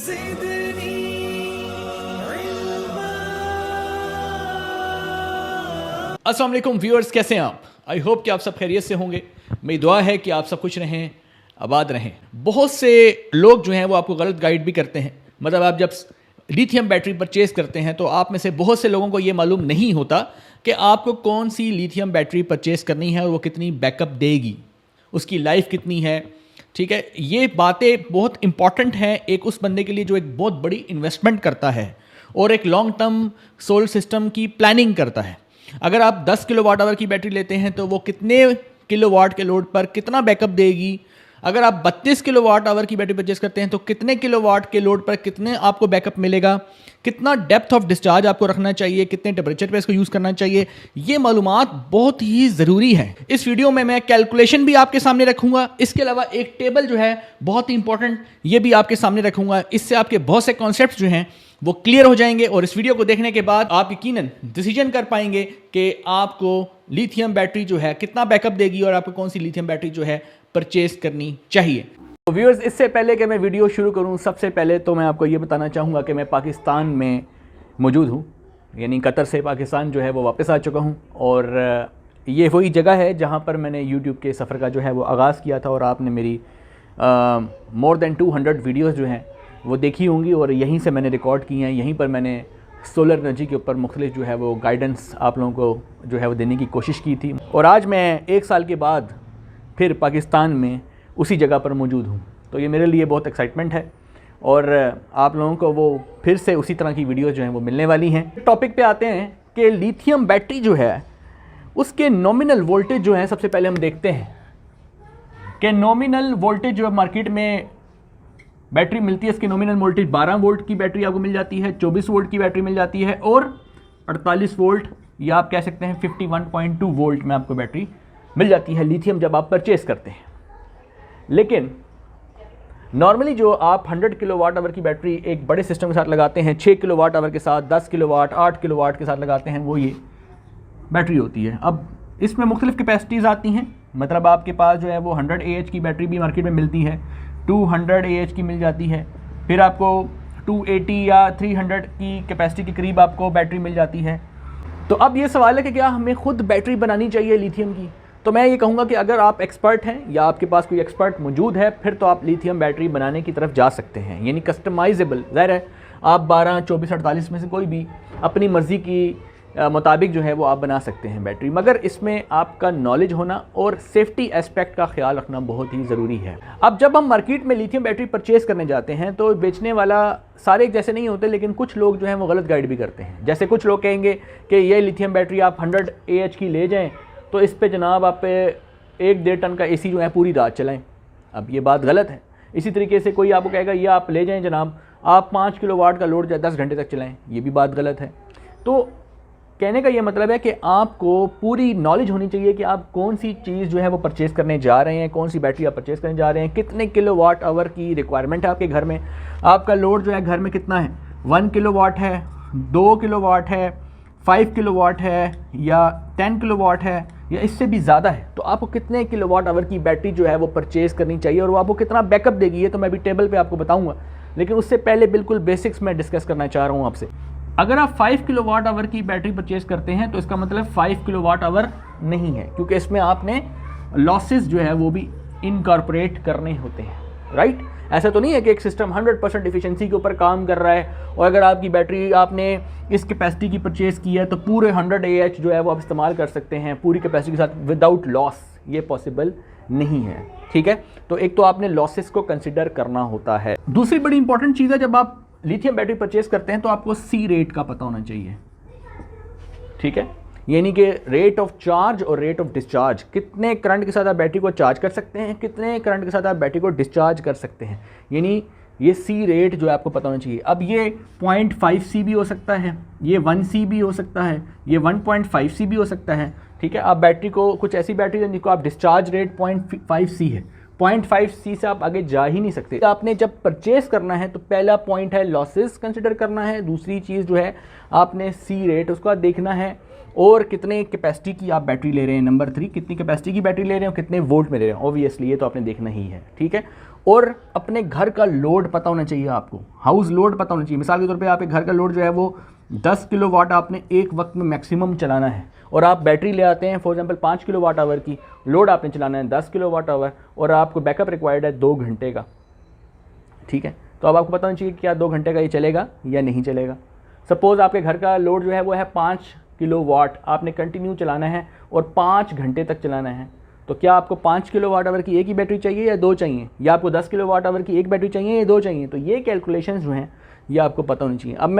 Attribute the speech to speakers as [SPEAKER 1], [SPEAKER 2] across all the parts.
[SPEAKER 1] अस्सलाम वालेकुम व्यूअर्स, कैसे हैं आप? आई होप कि आप सब खैरियत से होंगे। मेरी दुआ है कि आप सब खुश रहें, आबाद रहें। बहुत से लोग जो हैं वो आपको गलत गाइड भी करते हैं। मतलब आप जब लिथियम बैटरी परचेज़ करते हैं तो आप में से बहुत से लोगों को ये मालूम नहीं होता कि आपको कौन सी लिथियम बैटरी परचेज़ करनी है और वो कितनी बैकअप देगी, उसकी लाइफ कितनी है। ठीक है, ये बातें बहुत इंपॉर्टेंट हैं एक उस बंदे के लिए जो एक बहुत बड़ी इन्वेस्टमेंट करता है और एक लॉन्ग टर्म सोलर सिस्टम की प्लानिंग करता है। अगर आप 10 किलोवाट आवर की बैटरी लेते हैं तो वो कितने किलोवाट के लोड पर कितना बैकअप देगी। अगर आप 32 किलोवाट आवर की बैटरी परचेस करते हैं तो कितने किलोवाट के लोड पर कितने आपको बैकअप मिलेगा, कितना डेप्थ ऑफ डिस्चार्ज आपको रखना चाहिए, कितने टेम्परेचर पे इसको यूज़ करना चाहिए। ये मालूमात बहुत ही ज़रूरी है। इस वीडियो में मैं कैलकुलेशन भी आपके सामने रखूंगा। इसके अलावा एक टेबल जो है बहुत ही इंपॉर्टेंट, ये भी आपके सामने रखूंगा। इससे आपके बहुत से कॉन्सेप्ट जो हैं वो क्लियर हो जाएंगे और इस वीडियो को देखने के बाद आप यकीनन डिसीजन कर पाएंगे कि आपको लिथियम बैटरी जो है कितना बैकअप देगी और आपको कौन सी लिथियम बैटरी जो है परचेज करनी चाहिए। तो व्यूअर्स, इससे पहले कि मैं वीडियो शुरू करूं, सबसे पहले तो मैं आपको ये बताना चाहूँगा कि मैं पाकिस्तान में मौजूद हूँ, यानी कतर से पाकिस्तान जो है वो वापस आ चुका हूँ। और ये वही जगह है जहाँ पर मैंने यूट्यूब के सफ़र का जो है वो आगाज़ किया था और आपने मेरी मोर देन 200 वीडियोज़ जो हैं वो देखी होंगी और यहीं से मैंने रिकॉर्ड की हैं। यहीं पर मैंने सोलर एनर्जी के ऊपर मुख्तलिफ जो है वो गाइडेंस आप लोगों को जो है वो देने की कोशिश की थी। और आज मैं 1 साल के बाद फिर पाकिस्तान में उसी जगह पर मौजूद हूँ, तो ये मेरे लिए बहुत एक्साइटमेंट है और आप लोगों को वो फिर से उसी तरह की वीडियोज़ जो हैं वो मिलने वाली हैं। टॉपिक पे आते हैं कि लिथियम बैटरी जो है उसके नॉमिनल वोल्टेज जो है, सबसे पहले हम देखते हैं कि नॉमिनल वोल्टेज जो मार्केट में बैटरी मिलती है, इसकी नॉमिनल वोल्टेज 12 वोल्ट की बैटरी आपको मिल जाती है, 24 वोल्ट की बैटरी मिल जाती है और 48 वोल्ट या आप कह सकते हैं 51.2 वोल्ट में आपको बैटरी मिल जाती है लिथियम जब आप परचेस करते हैं। लेकिन नॉर्मली जो आप 100 किलोवाट आवर की बैटरी एक बड़े सिस्टम के साथ लगाते हैं, 6 किलोवाट आवर के साथ, 10 किलोवाट, 8 किलोवाट के साथ लगाते हैं, वो ये बैटरी होती है। अब इसमें मुख्तलिफ कैपेसिटीज़ आती हैं। मतलब आपके पास जो है वो 100 AH की बैटरी भी मार्केट में मिलती है, 200 AH की मिल जाती है, फिर आपको 280 या 300 की कैपेसिटी के करीब आपको बैटरी मिल जाती है। तो अब ये सवाल है कि क्या हमें खुद बैटरी बनानी चाहिए लिथियम की? तो मैं ये कहूँगा कि अगर आप एक्सपर्ट हैं या आपके पास कोई एक्सपर्ट मौजूद है फिर तो आप लिथियम बैटरी बनाने की तरफ जा सकते हैं, यानी कस्टमाइजेबल। ज़ाहिर है आप 12, 24, 48 में से कोई भी अपनी मर्ज़ी की मुताबिक जो है वो आप बना सकते हैं बैटरी, मगर इसमें आपका नॉलेज होना और सेफ्टी एस्पेक्ट का ख्याल रखना बहुत ही ज़रूरी है। अब जब हम मार्केट में लिथियम बैटरी परचेज़ करने जाते हैं तो बेचने वाला सारे एक जैसे नहीं होते, लेकिन कुछ लोग जो हैं वो गलत गाइड भी करते हैं। जैसे कुछ लोग कहेंगे कि ये लिथियम बैटरी आप 100 AH की ले जाएँ तो इस पे जनाब आप 1-1.5 टन का AC जो है पूरी रात चलाएँ। अब ये बात गलत है। इसी तरीके से कोई आपको कहेगा ये आप ले जाएँ जनाब, आप 5 किलोवाट का लोड 10 घंटे तक चलाएँ, ये भी बात गलत है। तो कहने का ये मतलब है कि आपको पूरी नॉलेज होनी चाहिए कि आप कौन सी चीज़ जो है वो परचेज़ करने जा रहे हैं, कौन सी बैटरी आप परचेज़ करने जा रहे हैं, कितने किलोवाट आवर की रिक्वायरमेंट है आपके घर में, आपका लोड जो है घर में कितना है, 1 किलोवाट है, 2 किलोवाट है, 5 किलोवाट है या 10 किलोवाट है या इससे भी ज़्यादा है। तो आपको कितने किलोवाट आवर की बैटरी जो है वो परचेज़ करनी चाहिए और वो आपको कितना बैकअप देगी, ये तो मैं भी टेबल पर आपको बताऊँगा। लेकिन उससे पहले बिल्कुल बेसिक्स में डिस्कस करना चाह रहा हूँ आपसे। अगर आप 5 किलोवाट आवर की बैटरी परचेज़ करते हैं तो इसका मतलब 5 किलोवाट आवर नहीं है, क्योंकि इसमें आपने लॉसेस जो है वो भी इनकॉर्पोरेट करने होते हैं, राइट। ऐसा तो नहीं है कि एक सिस्टम 100% एफिशिएंसी के ऊपर काम कर रहा है और अगर आपकी बैटरी आपने इस कैपेसिटी की परचेज़ की है तो पूरे 100 AH जो है वो आप इस्तेमाल कर सकते हैं पूरी कैपेसिटी के साथ विदाउट लॉस। ये पॉसिबल नहीं है, ठीक है। तो एक तो आपने लॉसेस को कंसिडर करना होता है। दूसरी बड़ी इंपॉर्टेंट चीज़ है, जब आप लिथियम बैटरी परचेज करते हैं तो आपको C रेट का पता होना चाहिए, ठीक है। यानी कि रेट ऑफ चार्ज और रेट ऑफ डिस्चार्ज, कितने करंट के साथ आप बैटरी को चार्ज कर सकते हैं, कितने करंट के साथ आप बैटरी को डिस्चार्ज कर सकते हैं, यानी ये C रेट जो है आपको पता होना चाहिए। अब ये 0.5 C भी हो सकता है, ये 1 C भी हो सकता है, ये 1.5 C भी हो सकता है, ठीक है। आप बैटरी को, कुछ ऐसी बैटरी है जिनको आप डिस्चार्ज रेट 0.5 C है, 0.5 C से आप आगे जा ही नहीं सकते। आपने जब परचेस करना है तो पहला पॉइंट है लॉसेस कंसिडर करना है, दूसरी चीज़ जो है आपने C रेट उसका देखना है और कितने कैपेसिटी की आप बैटरी ले रहे हैं। नंबर 3, कितनी कैपेसिटी की बैटरी ले रहे हो, कितने वोल्ट में ले रहे हैं, ऑब्वियसली ये तो आपने देखना ही है, ठीक है। और अपने घर का लोड पता होना चाहिए आपको, हाउस लोड पता होना चाहिए। मिसाल के तौर पे आप एक घर का लोड जो है वो 10 किलोवाट आपने एक वक्त में मैक्सिमम चलाना है, और आप बैटरी ले आते हैं फॉर एग्जांपल 5 किलोवाट आवर की, लोड आपने चलाना है 10 किलोवाट आवर, और आपको बैकअप रिक्वायर्ड है 2 घंटे का, ठीक है। तो अब आपको पता होना चाहिए क्या 2 घंटे का ये चलेगा या नहीं चलेगा। सपोज़ आपके घर का लोड जो है वो है 5 किलोवाट, आपने कंटिन्यू चलाना है और 5 घंटे तक चलाना है, तो क्या आपको 5 किलोवाट आवर की एक ही बैटरी चाहिए या 2 चाहिए, या आपको 10 किलोवाट आवर की एक बैटरी चाहिए या 2 चाहिए। तो ये कैलकुलेशन जो हैं ये आपको पता होनी चाहिए। अब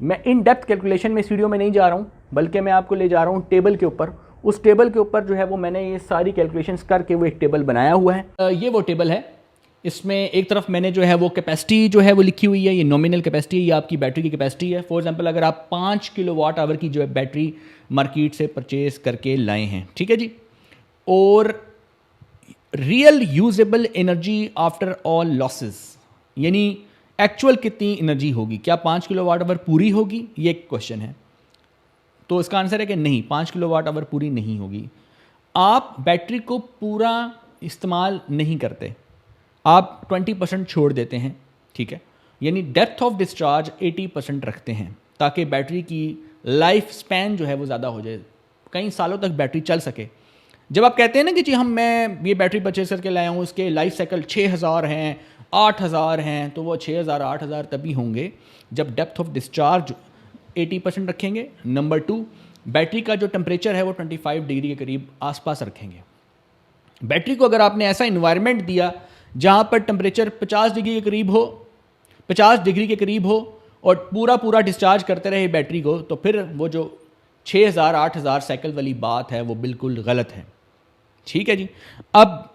[SPEAKER 1] मैं इन डेप्थ कैलकुलेशन में इस वीडियो में नहीं जा रहा हूँ, बल्कि मैं आपको ले जा रहा हूँ टेबल के ऊपर। उस टेबल के ऊपर जो है वो मैंने ये सारी कैलकुलेशंस करके वो एक टेबल बनाया हुआ है। ये वो टेबल है, इसमें एक तरफ मैंने जो है वो कैपेसिटी जो है वो लिखी हुई है, ये नॉमिनल कैपेसिटी है, ये आपकी बैटरी की कैपेसिटी है। फॉर एग्जांपल अगर आप 5 किलोवाट आवर की जो है बैटरी मार्केट से परचेज करके लाए हैं, ठीक है जी, और real usable energy after all losses, यानी एक्चुअल कितनी एनर्जी होगी, क्या 5 किलोवाट आवर पूरी होगी, ये एक क्वेश्चन है। तो इसका आंसर है कि नहीं, 5 किलोवाट आवर पूरी नहीं होगी। आप बैटरी को पूरा इस्तेमाल नहीं करते, आप 20% छोड़ देते हैं, ठीक है, यानी डेप्थ ऑफ डिस्चार्ज 80% रखते हैं, ताकि बैटरी की लाइफ स्पैन जो है वो ज़्यादा हो जाए, कई सालों तक बैटरी चल सके। जब आप कहते हैं ना कि जी मैं ये बैटरी परचेज करके लाया हूँ, उसके लाइफ साइकिल 6000 हैं, 8000 हैं, तो वो 6000 8000 तभी होंगे जब डेप्थ ऑफ डिस्चार्ज 80% रखेंगे। नंबर 2, बैटरी का जो टेम्परेचर है वो 25 डिग्री के करीब आसपास रखेंगे। बैटरी को अगर आपने ऐसा इन्वायरमेंट दिया जहाँ पर टेम्परेचर 50 डिग्री के करीब हो, 50 डिग्री के करीब हो, और पूरा डिस्चार्ज करते रहे बैटरी को, तो फिर वो जो 6000 8000 साइकिल वाली बात है वो बिल्कुल गलत है, ठीक है जी। अब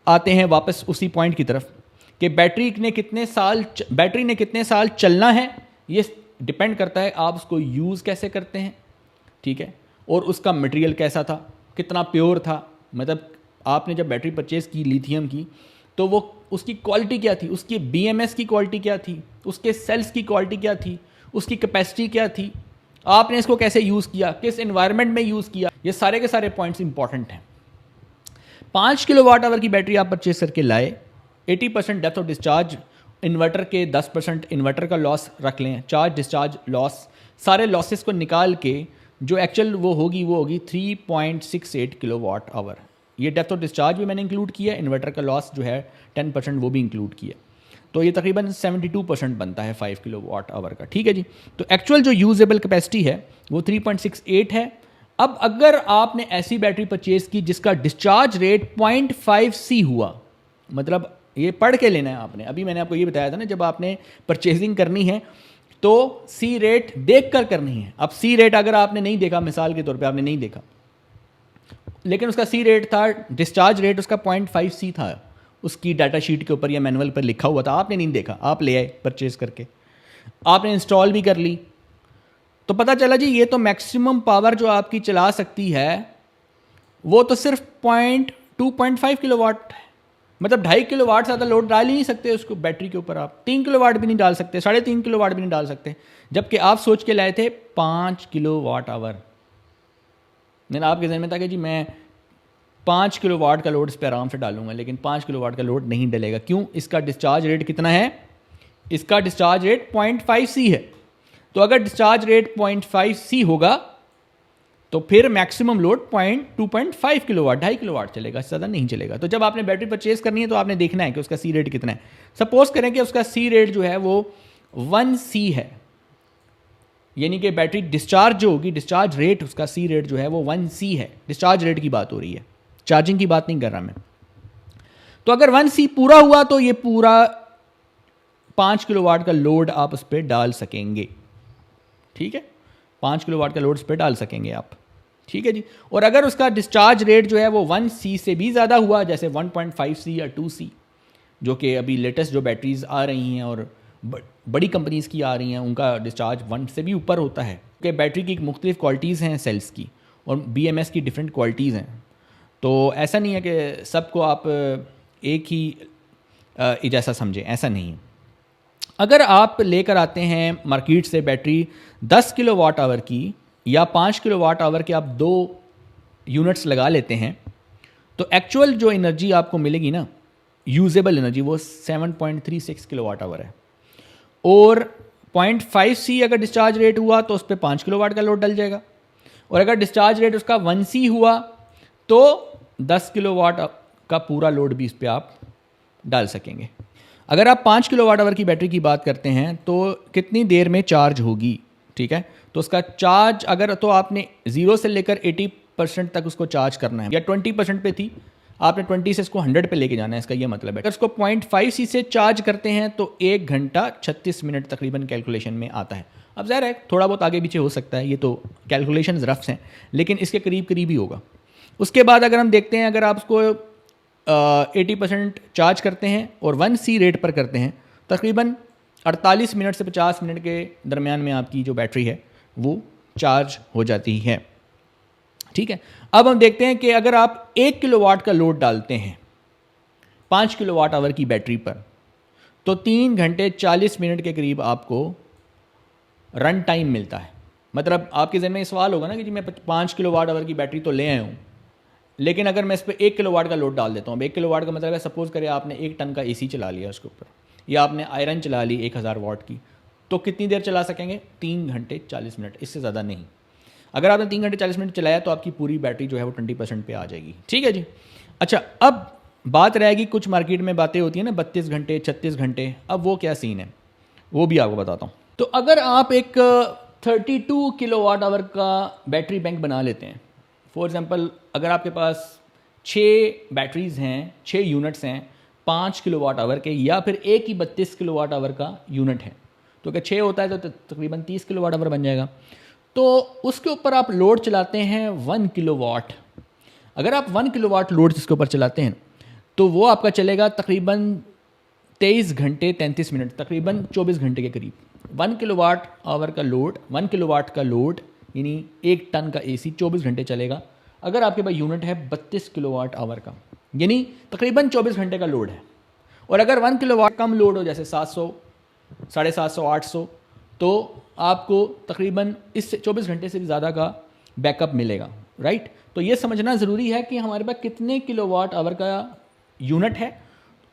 [SPEAKER 1] आते हैं वापस उसी पॉइंट की तरफ कि बैटरी ने कितने साल चलना है, ये डिपेंड करता है आप उसको यूज़ कैसे करते हैं, ठीक है, और उसका मटेरियल कैसा था, कितना प्योर था। मतलब आपने जब बैटरी परचेज़ की लिथियम की, तो वो उसकी क्वालिटी क्या थी, उसकी BMS की क्वालिटी क्या थी, उसके सेल्स की क्वालिटी क्या थी, उसकी कैपेसिटी क्या थी, आपने इसको कैसे यूज़ किया, किस एनवायरनमेंट में यूज़ किया, ये सारे के सारे पॉइंट्स इंपॉर्टेंट हैं। 5 किलोवाट आवर की बैटरी आप परचेज करके लाए, 80% डेप्थ ऑफ डिस्चार्ज, इन्वर्टर के 10% इन्वर्टर का लॉस रख लें, चार्ज डिस्चार्ज लॉस, सारे लॉसेस को निकाल के जो एक्चुअल वो होगी 3.68 किलोवाट आवर। ये डेप्थ ऑफ डिस्चार्ज भी मैंने इंक्लूड किया, इन्वर्टर का लॉस जो है 10% वो भी इंक्लूड किया, तो ये तकरीबन 72% बनता है 5 किलोवाट आवर का, ठीक है जी। तो एक्चुअल जो यूजेबल कैपेसिटी है वो 3.68 है। अब अगर आपने ऐसी बैटरी परचेज की जिसका डिस्चार्ज रेट 0.5C हुआ, मतलब ये पढ़ के लेना है आपने, अभी मैंने आपको ये बताया था ना, जब आपने परचेजिंग करनी है तो सी रेट देख कर करनी है। अब सी रेट अगर आपने नहीं देखा, मिसाल के तौर पे आपने नहीं देखा, लेकिन उसका सी रेट था, डिस्चार्ज रेट उसका 0.5C था, उसकी डाटा शीट के ऊपर या मैनुअल पर लिखा हुआ था, आपने नहीं देखा, आप ले आए परचेज करके, आपने इंस्टॉल भी कर ली, तो पता चला जी ये तो मैक्सिमम पावर जो आपकी चला सकती है वो तो सिर्फ 2.5 किलोवाट है, मतलब 2.5 किलोवाट से ज़्यादा लोड डाल ही नहीं सकते उसको बैटरी के ऊपर। आप 3 किलोवाट भी नहीं डाल सकते, 3.5 किलोवाट भी नहीं डाल सकते, जबकि आप सोच के लाए थे 5 किलोवाट आवर। नहीं, आपके जहन में था कि जी मैं 5 किलोवाट का लोड इस पर आराम से डालूंगा, लेकिन 5 किलोवाट का लोड नहीं डलेगा। क्यों? इसका डिस्चार्ज रेट कितना है, इसका डिस्चार्ज रेट 0.5C है। तो अगर डिस्चार्ज रेट 0.5C होगा तो फिर मैक्सिमम लोड 2.5 किलोवाट, 2.5 किलोवाट चलेगा, इससे ज़्यादा नहीं चलेगा। तो जब आपने बैटरी परचेज करनी है तो आपने देखना है कि उसका सी रेट कितना है। सपोज करें कि उसका सी रेट जो है वो 1C है, यानी कि बैटरी डिस्चार्ज जो होगी, डिस्चार्ज रेट उसका सी रेट जो है वो 1C है। डिस्चार्ज रेट की बात हो रही है, चार्जिंग की बात नहीं कर रहा मैं। तो अगर 1C पूरा हुआ तो ये पूरा 5 किलोवाट का लोड आप उस पर डाल सकेंगे, ठीक है, 5 किलोवाट का लोड उस पर डाल सकेंगे आप, ठीक है जी। और अगर उसका डिस्चार्ज रेट जो है वो 1C से भी ज़्यादा हुआ, जैसे 1.5C या 2C, जो कि अभी लेटेस्ट जो बैटरीज आ रही हैं और बड़ी कंपनीज़ की आ रही हैं, उनका डिस्चार्ज 1 से भी ऊपर होता है, क्योंकि बैटरी की मुख्तलिफ क्वालिटीज़ हैं सेल्स की, और BMS की डिफरेंट क्वालिटीज़ हैं। तो ऐसा नहीं है कि सबको आप एक ही जैसा समझें, ऐसा नहीं है। अगर आप लेकर आते हैं मार्केट से बैटरी 10 किलोवाट आवर की या 5 किलोवाट आवर के, आप 2 यूनिट्स लगा लेते हैं, तो एक्चुअल जो एनर्जी आपको मिलेगी ना यूजेबल एनर्जी वो 7.36 किलोवाट आवर है। और 0.5C अगर डिस्चार्ज रेट हुआ तो उस पर 5 किलोवाट का लोड डल जाएगा, और अगर डिस्चार्ज रेट उसका 1C हुआ तो 10 किलोवाट का पूरा लोड भी इस पर आप डाल सकेंगे। अगर आप 5 किलोवाट आवर की बैटरी की बात करते हैं तो कितनी देर में चार्ज होगी, ठीक है, तो उसका चार्ज अगर तो आपने 0 से लेकर 80% तक उसको चार्ज करना है, या 20% पे थी, आपने 20 से इसको 100 पे लेके जाना है, इसका ये मतलब है। अगर इसको 0.5C से चार्ज करते हैं तो 1 घंटा 36 मिनट तकरीबन कैलकुलेशन में आता है। अब ज़ाहिर है थोड़ा बहुत आगे पीछे हो सकता है, ये तो कैलकुलेशंस रफ्स हैं, लेकिन इसके करीब करीब ही होगा। उसके बाद अगर हम देखते हैं, अगर आप उसको 80% चार्ज करते हैं और 1C रेट पर करते हैं, तकरीबन 48 मिनट से 50 मिनट के दरमियान में आपकी जो बैटरी है वो चार्ज हो जाती है, ठीक है। अब हम देखते हैं कि अगर आप 1 किलोवाट का लोड डालते हैं 5 किलोवाट आवर की बैटरी पर, तो 3 घंटे 40 मिनट के करीब आपको रन टाइम मिलता है। मतलब आपके ज़हन में सवाल होगा ना कि जी मैं 5 किलोवाट आवर की बैटरी तो ले आया हूँ, लेकिन अगर मैं इस पर 1 किलोवाट का लोड डाल देता हूँ, 1 किलोवाट का मतलब है सपोज़ करें आपने 1 टन का AC चला लिया उसके ऊपर, या आपने आयरन चला ली 1000 वाट की, तो कितनी देर चला सकेंगे? 3 घंटे 40 मिनट, इससे ज़्यादा नहीं। अगर आपने 3 घंटे 40 मिनट चलाया तो आपकी पूरी बैटरी जो है वो 20% पे आ जाएगी, ठीक है जी। अच्छा, अब बात रहेगी, कुछ मार्केट में बातें होती हैं ना 32 घंटे 36 घंटे, अब वो क्या सीन है वो भी आपको बताता हूँ। तो अगर आप एक 32 किलोवाट आवर का बैटरी बैंक बना लेते हैं, फॉर एग्जांपल अगर आपके पास 6 बैटरीज़ हैं, 6 यूनिट्स हैं 5 किलोवाट आवर के, या फिर एक ही 32 किलोवाट आवर का यूनिट है, तो अगर 6 होता है तो तकरीबन 30 किलोवाट आवर बन जाएगा। तो उसके ऊपर आप लोड चलाते हैं 1 किलोवाट। अगर आप 1 किलोवाट लोड जिसके ऊपर चलाते हैं तो वो आपका चलेगा तकरीबन 23 घंटे 33 मिनट, तकरीबन 24 घंटे के करीब। 1 किलोवाट आवर का लोड, 1 किलोवाट का लोड यानी 1 टन का AC 24 घंटे चलेगा। अगर आपके पास यूनिट है 32 किलोवाट आवर का, यानी तकरीबन 24 घंटे का लोड है। और अगर 1 किलोवाट कम लोड हो, जैसे 700, 750, 800, तो आपको तकरीबन इससे 24 घंटे से भी ज़्यादा का बैकअप मिलेगा, राइट। तो ये समझना ज़रूरी है कि हमारे पास कितने किलोवाट आवर का यूनिट है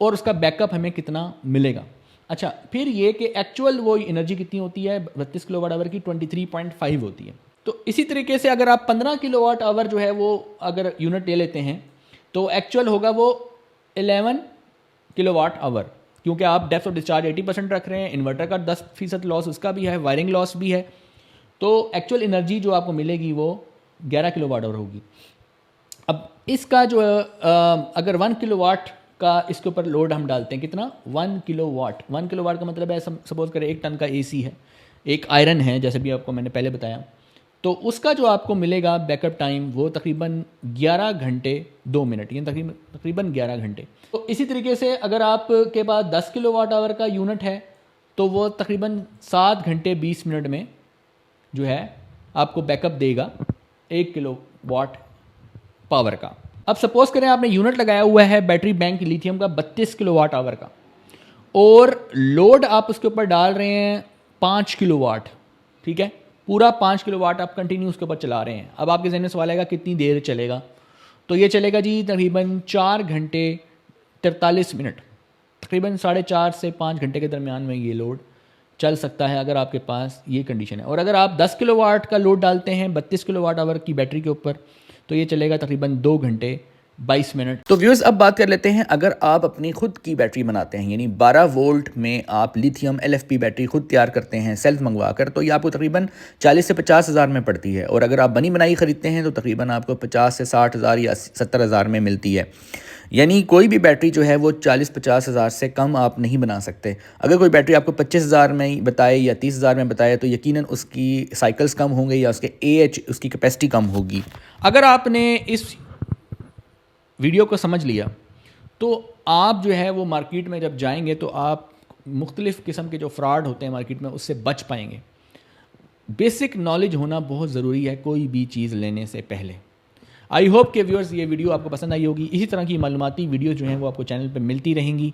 [SPEAKER 1] और उसका बैकअप हमें कितना मिलेगा। अच्छा, फिर ये कि एक्चुअल वो एनर्जी कितनी होती है 32 किलोवाट आवर की, 23.5 होती है। तो इसी तरीके से अगर आप 15 किलोवाट आवर जो है वो अगर यूनिट ले लेते हैं तो एक्चुअल होगा वो 11 किलोवाट आवर, क्योंकि आप डेप्थ ऑफ डिस्चार्ज 80% रख रहे हैं, इन्वर्टर का 10% लॉस उसका भी है, वायरिंग लॉस भी है, तो एक्चुअल एनर्जी जो आपको मिलेगी वो 11 किलोवाट आवर होगी। अब इसका जो अगर 1 किलोवाट का इसके ऊपर लोड हम डालते हैं, कितना? 1 किलोवाट। 1 किलोवाट का मतलब है सपोज करें 1 टन का AC है, एक आयरन है, जैसे भी आपको मैंने पहले बताया, तो उसका जो आपको मिलेगा बैकअप टाइम वो तकरीबन 11 घंटे 2 मिनट, यानी तकरीबन 11 घंटे। तो इसी तरीके से अगर आपके पास 10 किलोवाट आवर का यूनिट है तो वो तकरीबन 7 घंटे 20 मिनट में जो है आपको बैकअप देगा 1 किलोवाट पावर का। अब सपोज करें आपने यूनिट लगाया हुआ है बैटरी बैंक लिथियम का 32 किलोवाट आवर का, और लोड आप उसके ऊपर डाल रहे हैं 5 किलोवाट, ठीक है, पूरा 5 किलोवाट आप कंटिन्यू उसके ऊपर चला रहे हैं। अब आपके ज़हन में सवाल आएगा कितनी देर चलेगा, तो ये चलेगा जी तकरीबन 4 घंटे 43 मिनट, तकरीबन 4.5 से 5 घंटे के दरमियान में ये लोड चल सकता है अगर आपके पास ये कंडीशन है। और अगर आप 10 किलोवाट का लोड डालते हैं 32 किलोवाट आवर की बैटरी के ऊपर तो ये चलेगा तकरीबन 2 घंटे 22 मिनट। तो व्यूअर्स, अब बात कर लेते हैं, अगर आप अपनी खुद की बैटरी बनाते हैं, यानी 12 वोल्ट में आप लिथियम LFP बैटरी खुद तैयार करते हैं सेल्फ मंगवा कर, तो ये आपको तकरीबन 40 से 50 हज़ार में पड़ती है। और अगर आप बनी बनाई ख़रीदते हैं तो तकरीबन आपको 50 से 60 हज़ार या 70 हज़ार में मिलती है। यानी कोई भी बैटरी जो है वो 40-50 हज़ार से कम आप नहीं बना सकते। अगर कोई बैटरी आपको 25 हज़ार में बताए या 30 हज़ार में बताए तो यकीनन उसकी साइकिल्स कम होंगे या उसके AH उसकी कैपेसिटी कम होगी। अगर आपने इस वीडियो को समझ लिया तो आप जो है वो मार्केट में जब जाएंगे तो आप मुख्तलिफ़ किस्म के जो फ्रॉड होते हैं मार्केट में उससे बच पाएंगे। बेसिक नॉलेज होना बहुत ज़रूरी है कोई भी चीज़ लेने से पहले। आई होप के व्यूअर्स ये वीडियो आपको पसंद आई होगी। इसी तरह की मालूमाती वीडियो जो हैं वो आपको चैनल पे मिलती रहेंगी।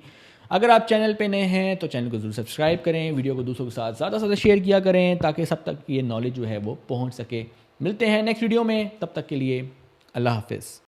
[SPEAKER 1] अगर आप चैनल पे नए हैं तो चैनल को ज़रूर सब्सक्राइब करें, वीडियो को दूसरों के साथ ज़्यादा से ज़्यादा शेयर किया करें ताकि सब तक ये नॉलेज जो है वो पहुँच सके। मिलते हैं नेक्स्ट वीडियो में, तब तक के लिए अल्लाह हाफिज़।